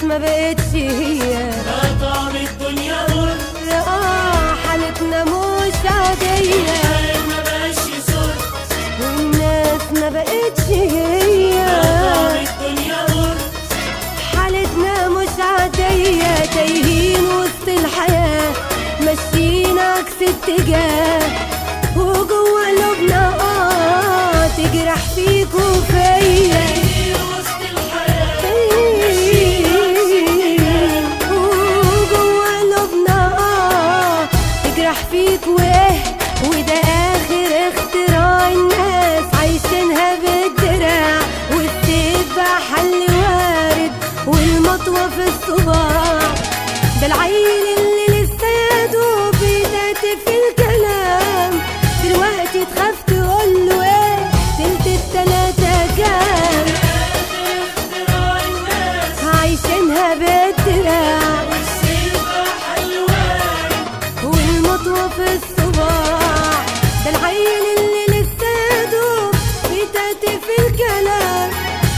الناس ما بقتش هي، لا طعم الدنيا مر، حالتنا مش عادية، ما بقاش يسر، والناس ما بقتش هي، لا طعم الدنيا مر، حالتنا مش عادية. تايهين وسط الحياة، ماشيين عكس اتجاه، وجوه قلوبنا تجرح فيك وفيا، وسط الحياة وجوه قلوبنا تجرح فيك وايه. وده اخر اختراع الناس عايشينها بالدراع، والسيف بقى حل وارد والمطوة في الصباع. ده العيل اللي لسه يادوب بيدات في الكلام، دلوقتي تخاف تقوله ايه تلت التلاتة كام. اختراع الناس عايشينها بالدراع والسيف حل وارد والمطوة في الصباع. ده العيل اللي لسه يادوب بيدات في الكلام،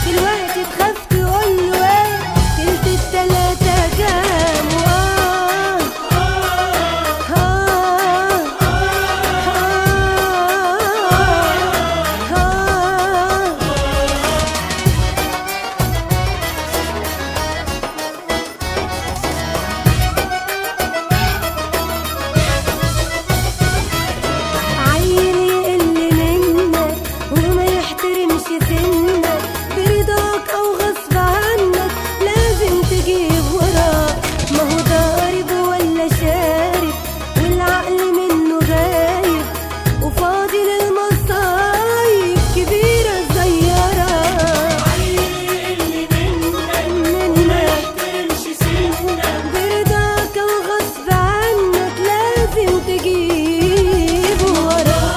دلوقتي تخاف تقوله ايه تلت التلاتة كام. عيل يقل منك وما يحترمش سنك، برضاك او غصب عنك لازم تجيب وراه. ما هو ضارب ولا شارب والعقل منه غايب، وفاضي للمصايب كبيرة صغيرة. اللي منك ما يحترمش سنك، برضاك او غصب عنك لازم تجيب وراه،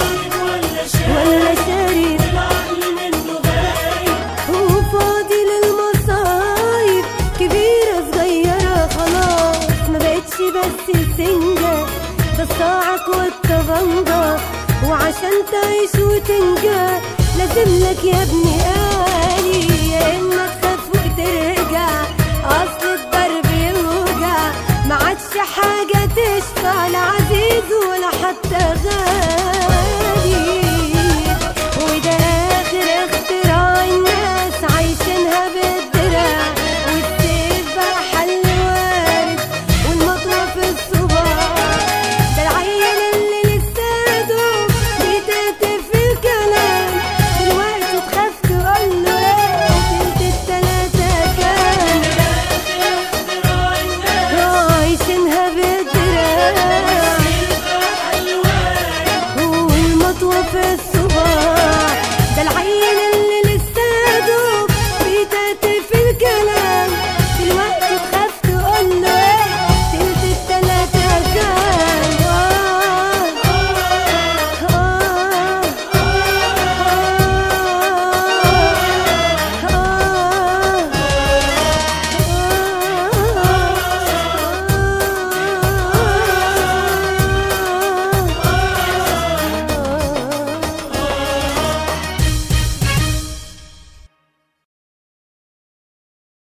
ولا ولا شارب العقل منه غايب، وفاضي للمصايب كبيرة صغيرة. خلاص ما بقتش بس سنجة، ده صاعك والطبنجة، وعشان تعيش وتنجح لازم لك يا ابني آلي، يا إما تخاف وترجع أصل الضرب يوجع. ما عادش حاجة تشفع لا عزيز ولا حتى غالي.